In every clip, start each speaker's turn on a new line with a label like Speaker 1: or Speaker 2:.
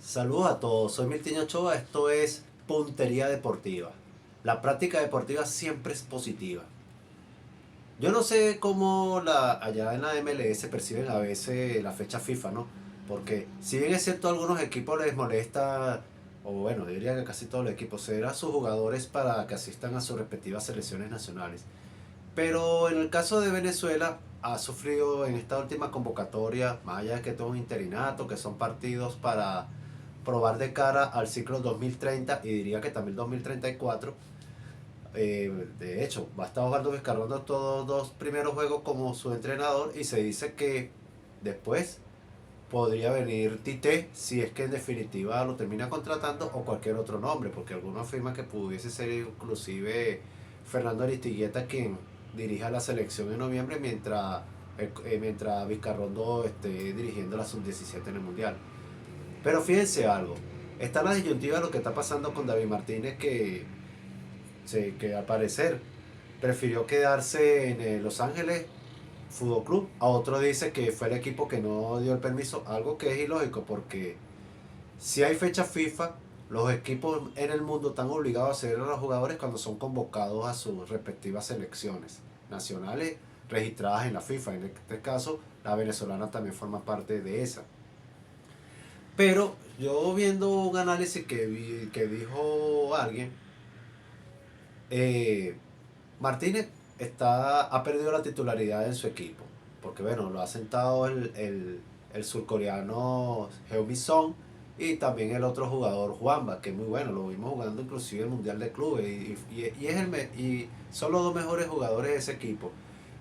Speaker 1: Saludos a todos, soy Miltiño Ochoa, esto es Puntería Deportiva. La práctica deportiva siempre es positiva. Yo no sé cómo allá en la MLS perciben a veces la fecha FIFA, ¿no? Porque si bien es cierto a algunos equipos les molesta, o bueno, diría que casi todos los equipos, ceder a sus jugadores para que asistan a sus respectivas selecciones nacionales. Pero en el caso de Venezuela ha sufrido en esta última convocatoria, más allá de que todo es un interinato, que son partidos para probar de cara al ciclo 2030 y diría que también 2034. De hecho, va a estar jugando Vizcarrondo estos dos primeros juegos como su entrenador y se dice que después podría venir Tite si es que en definitiva lo termina contratando o cualquier otro nombre, porque algunos afirman que pudiese ser inclusive Fernando Aristigueta quien dirija la selección en noviembre mientras Vizcarrondo esté dirigiendo la sub-17 en el Mundial. Pero fíjense algo, está la disyuntiva de lo que está pasando con David Martínez que al parecer prefirió quedarse en Los Ángeles Fútbol Club. A otro dice que fue el equipo que no dio el permiso, algo que es ilógico porque si hay fecha FIFA, los equipos en el mundo están obligados a ceder a los jugadores cuando son convocados a sus respectivas selecciones nacionales registradas en la FIFA. En este caso, la venezolana también forma parte de esa. Pero yo viendo un análisis que dijo alguien, eh, Martínez ha perdido la titularidad en su equipo. Porque bueno, lo ha sentado el surcoreano Heung-min Son y también el otro jugador Juanba, que es muy bueno, lo vimos jugando inclusive el Mundial de Clubes y son los dos mejores jugadores de ese equipo.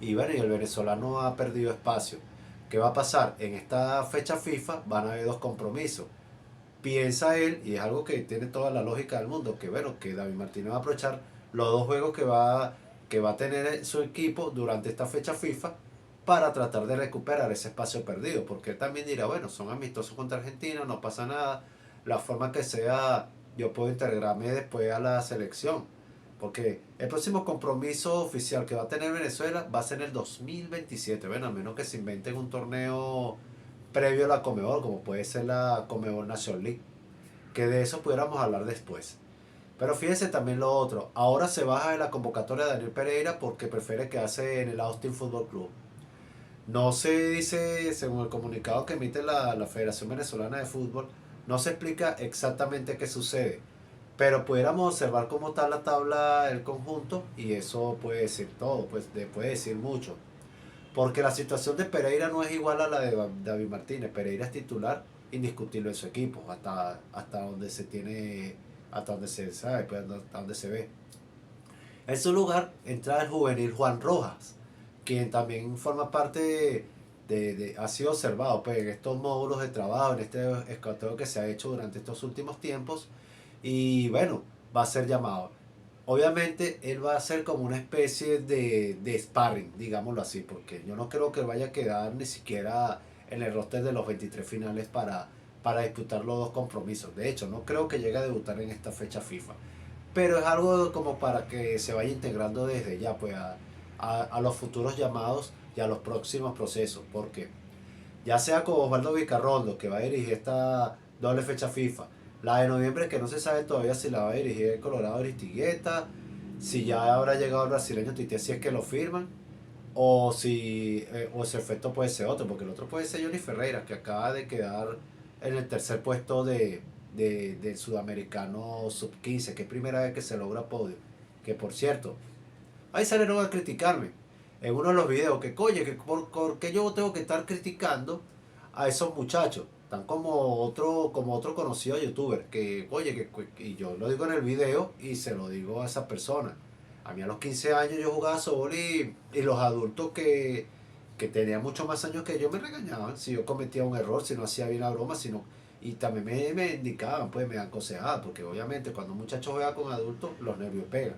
Speaker 1: Y bueno, y el venezolano ha perdido espacio. ¿Qué va a pasar? En esta fecha FIFA van a haber dos compromisos. Piensa él, y es algo que tiene toda la lógica del mundo, que bueno, que David Martínez va a aprovechar los dos juegos que va a tener su equipo durante esta fecha FIFA para tratar de recuperar ese espacio perdido, porque él también dirá, bueno, son amistosos contra Argentina, no pasa nada, la forma que sea, yo puedo integrarme después a la selección, porque el próximo compromiso oficial que va a tener Venezuela va a ser en el 2027, bueno, a menos que se inventen un torneo previo a la Comebol, como puede ser la Comebol National League, que de eso pudiéramos hablar después. Pero fíjense también lo otro, ahora se baja de la convocatoria de Daniel Pereira porque prefiere quedarse en el Austin Football Club. No se dice, según el comunicado que emite la Federación Venezolana de Fútbol, no se explica exactamente qué sucede, pero pudiéramos observar cómo está la tabla del conjunto y eso puede decir todo, pues puede decir mucho. Porque la situación de Pereira no es igual a la de David Martínez. Pereira es titular indiscutible en su equipo, hasta donde se tiene, hasta donde se sabe, pues, hasta donde se ve. En su lugar entra el juvenil Juan Rojas, quien también forma parte ha sido observado pues, en estos módulos de trabajo, en este escateo que se ha hecho durante estos últimos tiempos. Y bueno, va a ser llamado. Obviamente él va a ser como una especie de sparring, digámoslo así, porque yo no creo que vaya a quedar ni siquiera en el roster de los 23 finales para disputar los dos compromisos. De hecho, no creo que llegue a debutar en esta fecha FIFA. Pero es algo como para que se vaya integrando desde ya pues, a los futuros llamados y a los próximos procesos. Porque ya sea con Osvaldo Vicarrondo, que va a dirigir esta doble fecha FIFA, la de noviembre que no se sabe todavía si la va a dirigir el Colorado Aristigueta, si ya habrá llegado el brasileño Tite si es que lo firman, o ese efecto puede ser otro, porque el otro puede ser Johnny Ferreira, que acaba de quedar en el tercer puesto del sudamericano sub-15, que es primera vez que se logra podio. Que por cierto, ahí salieron a criticarme en uno de los videos que, oye, que por qué yo tengo que estar criticando a esos muchachos, tan como otro conocido youtuber, que, oye, y yo lo digo en el video y se lo digo a esa persona. A mí a los 15 años yo jugaba softball y los adultos que tenían mucho más años que yo me regañaban si yo cometía un error, si no hacía bien la broma, y también me indicaban, pues me aconsejaban, porque obviamente cuando un muchacho juega con adultos, los nervios pegan.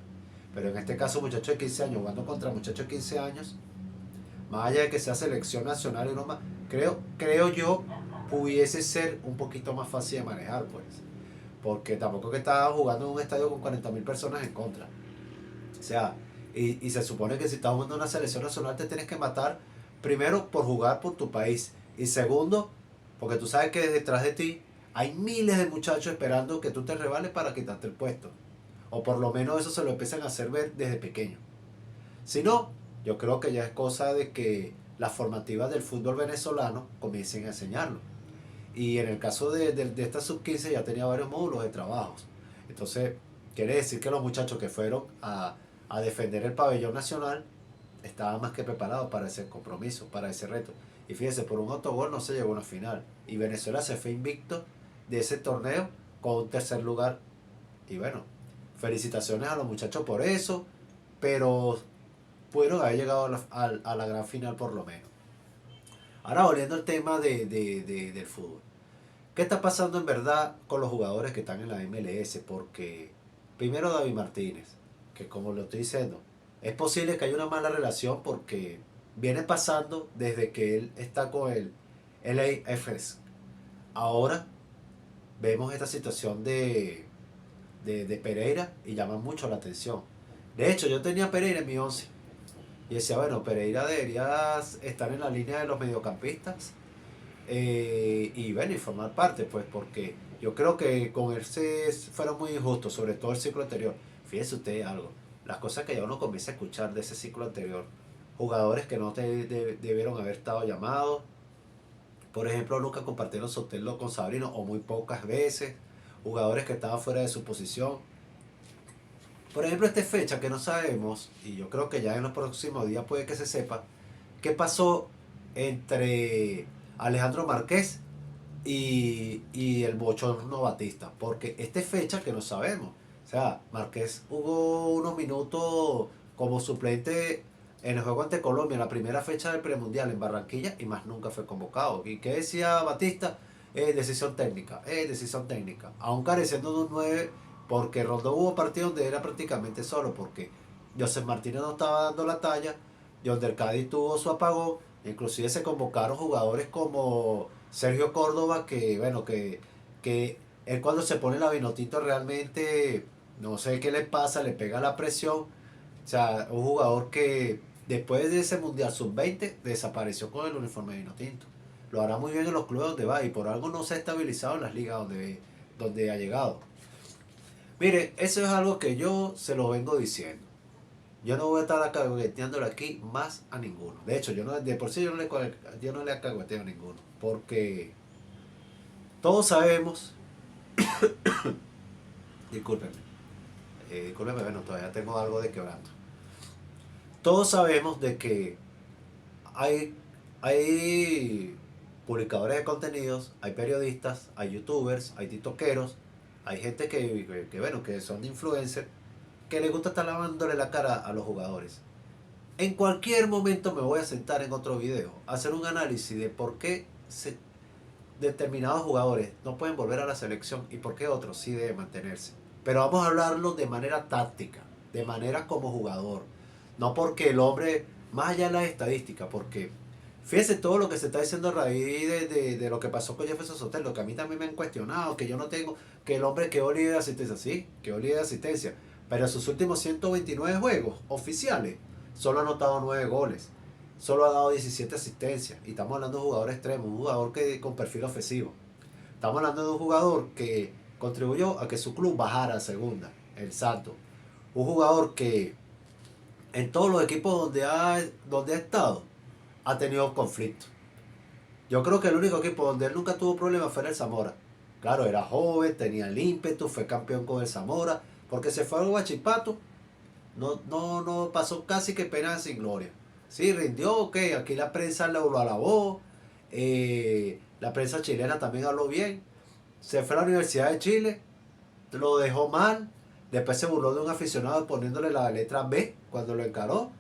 Speaker 1: Pero en este caso, muchachos de 15 años jugando contra muchachos de 15 años, más allá de que sea selección nacional y no más, creo yo, pudiese ser un poquito más fácil de manejar, pues. Porque tampoco que estaba jugando en un estadio con 40.000 personas en contra. O sea, y se supone que si estás jugando en una selección nacional te tienes que matar, primero por jugar por tu país, y segundo, porque tú sabes que detrás de ti hay miles de muchachos esperando que tú te revales para quitarte el puesto. O por lo menos eso se lo empiezan a hacer ver desde pequeño. Si no, yo creo que ya es cosa de que las formativas del fútbol venezolano comiencen a enseñarlo. Y en el caso de esta sub-15 ya tenía varios módulos de trabajos. Entonces, quiere decir que los muchachos que fueron a defender el pabellón nacional estaban más que preparados para ese compromiso, para ese reto. Y fíjense, por un autogol no se llegó a una final. Y Venezuela se fue invicto de ese torneo con un tercer lugar. Y bueno, felicitaciones a los muchachos por eso, pero pudieron haber llegado a la gran final por lo menos. Ahora volviendo al tema del fútbol. ¿Qué está pasando en verdad con los jugadores que están en la MLS? Porque primero David Martínez, que como lo estoy diciendo, es posible que haya una mala relación porque viene pasando desde que él está con el LAFC. Ahora vemos esta situación de Pereira y llama mucho la atención. De hecho, yo tenía a Pereira en mi 11 y decía, bueno, Pereira debería estar en la línea de los mediocampistas y bueno, y formar parte, pues, porque yo creo que con él se fueron muy injustos, sobre todo el ciclo anterior. Fíjese usted algo, las cosas que ya uno comienza a escuchar de ese ciclo anterior, jugadores que no debieron haber estado llamados, por ejemplo, nunca compartieron Sotelo con Sabrino o muy pocas veces, jugadores que estaban fuera de su posición. Por ejemplo, esta fecha que no sabemos, y yo creo que ya en los próximos días puede que se sepa, qué pasó entre Alejandro Márquez y el Bochorno Batista. Porque esta fecha que no sabemos. O sea, Márquez jugó unos minutos como suplente en el juego ante Colombia, en la primera fecha del premundial en Barranquilla, y más nunca fue convocado. ¿Y qué decía Batista? Decisión técnica, decisión técnica. Aún careciendo de un 9 porque Rondón hubo partidos donde era prácticamente solo, porque José Martínez no estaba dando la talla, Yonder Cádiz tuvo su apagón, inclusive se convocaron jugadores como Sergio Córdoba, que bueno, que él cuando se pone la Vinotinto realmente, no sé qué le pasa, le pega la presión, o sea, un jugador que después de ese Mundial Sub-20 desapareció con el uniforme de Vinotinto. Lo hará muy bien en los clubes donde va y por algo no se ha estabilizado en las ligas donde ha llegado. Mire, eso es algo que yo se lo vengo diciendo. Yo no voy a estar alcahueteándole aquí más a ninguno. De hecho, yo no, de por sí yo no le alcahueteo a ninguno. Porque todos sabemos, discúlpenme, discúlpenme, bueno, todavía tengo algo de quebranto. Todos sabemos de que hay, hay publicadores de contenidos, hay periodistas, hay youtubers, hay tiktokeros, hay gente bueno, que son de influencers, que les gusta estar lavándole la cara a los jugadores. En cualquier momento me voy a sentar en otro video a hacer un análisis de por qué determinados jugadores no pueden volver a la selección y por qué otros sí deben mantenerse. Pero vamos a hablarlo de manera táctica, de manera como jugador. No porque el hombre, más allá de las estadísticas, porque fíjese todo lo que se está diciendo a raíz de lo que pasó con Jefferson Sotelo, que a mí también me han cuestionado, que yo no tengo, que el hombre quedó líder de asistencia, sí, quedó líder de asistencia, pero en sus últimos 129 juegos oficiales solo ha anotado 9 goles. Solo ha dado 17 asistencias. Y estamos hablando de un jugador extremo, un jugador con perfil ofensivo. Estamos hablando de un jugador que contribuyó a que su club bajara a segunda, el Santos. Un jugador que en todos los equipos donde ha estado ha tenido conflictos. Yo creo que el único equipo donde él nunca tuvo problemas fue en el Zamora. Claro, era joven, tenía el ímpetu, fue campeón con el Zamora, porque se fue al Huachipato, no pasó casi que pena sin gloria. Sí, rindió, ok, aquí la prensa lo alabó, la prensa chilena también habló bien, se fue a la Universidad de Chile, lo dejó mal, después se burló de un aficionado poniéndole la letra B cuando lo encaró,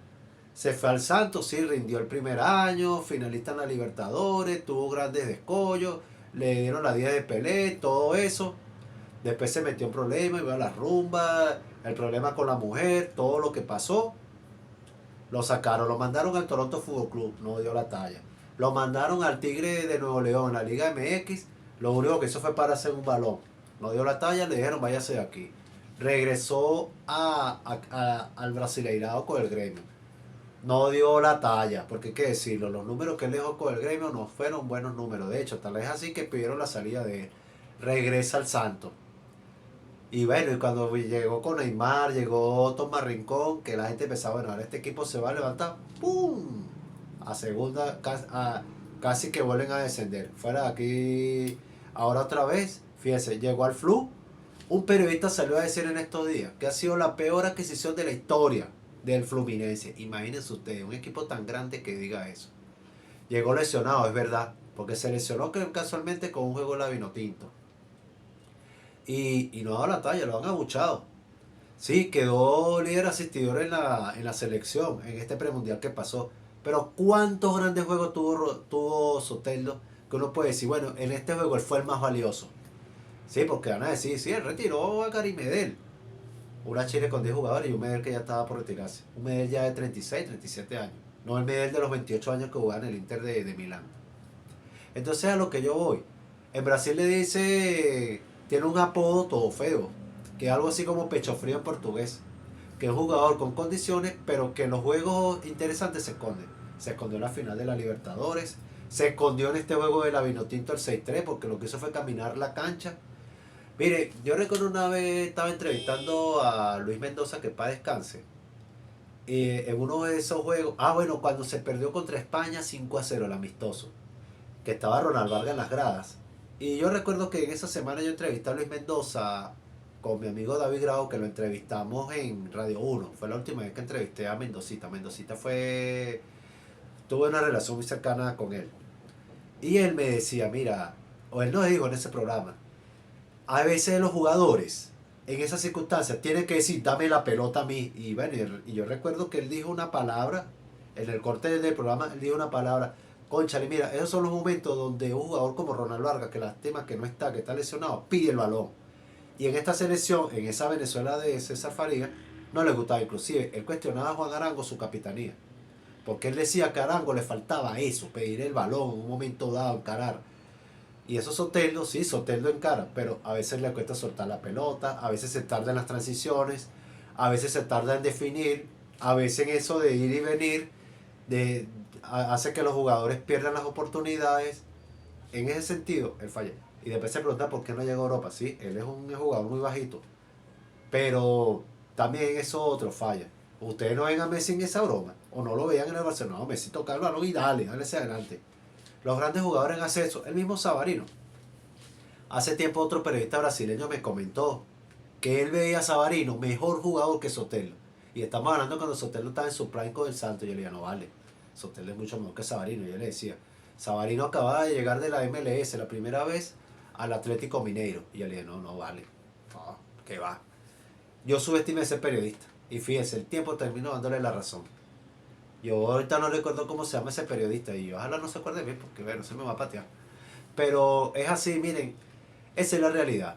Speaker 1: se fue al Santos, sí, rindió el primer año, finalista en la Libertadores, tuvo grandes descollos, le dieron la 10 de Pelé, todo eso. Después se metió en problemas, iba a la rumba, el problema con la mujer, todo lo que pasó. Lo sacaron, lo mandaron al Toronto Fútbol Club, no dio la talla. Lo mandaron al Tigre de Nuevo León, en la Liga MX, lo único que hizo fue para hacer un balón. No dio la talla, le dijeron váyase de aquí. Regresó al Brasileirado con el Gremio. No dio la talla, porque hay que decirlo, los números que él dejó con el Gremio no fueron buenos números. De hecho, tal vez así que pidieron la salida de él. regresa al Santos. Y bueno, y cuando llegó con Neymar, llegó Tomás Rincón, que la gente pensaba, bueno, ahora este equipo se va a levantar, ¡pum! A segunda, casi que vuelven a descender. Fuera de aquí, ahora otra vez, fíjese, llegó al Flu. Un periodista salió a decir en estos días que ha sido la peor adquisición de la historia del Fluminense. Imagínense ustedes, un equipo tan grande que diga eso. Llegó lesionado, es verdad, porque se lesionó casualmente con un juego de la Vinotinto. Y no ha dado la talla, lo han abuchado. Sí, quedó líder asistidor en la selección, en este premundial que pasó. Pero ¿cuántos grandes juegos tuvo Soteldo? Que uno puede decir, bueno, en este juego él fue el más valioso. Sí, porque van a decir, sí, él retiró a Gary Medel. Una Chile con 10 jugadores y un Medel que ya estaba por retirarse. Un Medel ya de 36, 37 años. No el Medel de los 28 años que jugaba en el Inter de Milán. Entonces a lo que yo voy. En Brasil le dice, tiene un apodo todo feo, que es algo así como pecho frío en portugués, que es un jugador con condiciones, pero que en los juegos interesantes se esconde. Se escondió en la final de la Libertadores, se escondió en este juego de la Vinotinto el 6-3, porque lo que hizo fue caminar la cancha. Mire, yo recuerdo una vez estaba entrevistando a Luis Mendoza, que para descanse, en uno de esos juegos, bueno, cuando se perdió contra España 5-0 el amistoso, que estaba Ronald Vargas en las gradas. Y yo recuerdo que en esa semana yo entrevisté a Luis Mendoza con mi amigo David Grau, que lo entrevistamos en Radio 1. Fue la última vez que entrevisté a Mendocita. Mendocita tuve una relación muy cercana con él. Y él me decía, mira, o él nos dijo en ese programa, a veces los jugadores en esas circunstancias tienen que decir, dame la pelota a mí. Y bueno, y yo recuerdo que él dijo una palabra, en el corte del programa, él dijo una palabra, cónchale, mira, esos son los momentos donde un jugador como Ronald Vargas, que lástima que no está, que está lesionado, pide el balón. Y en esta selección, en esa Venezuela de César Faría, no le gustaba. Inclusive, él cuestionaba a Juan Arango su capitanía. Porque él decía que a Arango le faltaba eso, pedir el balón en un momento dado, encarar. Y eso Soteldo, sí, Soteldo encara, pero a veces le cuesta soltar la pelota, a veces se tarda en las transiciones, a veces se tarda en definir, a veces en eso de ir y venir, hace que los jugadores pierdan las oportunidades. En ese sentido, él falla. Y después se pregunta por qué no llegó a Europa. Sí, él es un jugador muy bajito, pero también eso otro falla. Ustedes no ven a Messi en esa broma, o no lo veían en el Barcelona. No, Messi toca el balón y dale hacia adelante. Los grandes jugadores en acceso, el mismo Savarino. Hace tiempo otro periodista brasileño me comentó que él veía a Savarino mejor jugador que Soteldo. Y estamos hablando cuando Soteldo estaba en su prime con el Santos. Yo le decía, no vale, Soteldo es mucho mejor que Savarino. Y yo le decía, Savarino acababa de llegar de la MLS la primera vez al Atlético Mineiro. Y yo le dije, no, no vale. No, que va. Yo subestimé a ese periodista. Y fíjese, el tiempo terminó dándole la razón. Yo ahorita no recuerdo cómo se llama ese periodista. Y ojalá no se acuerde bien porque bueno, se me va a patear. Pero es así, miren, esa es la realidad.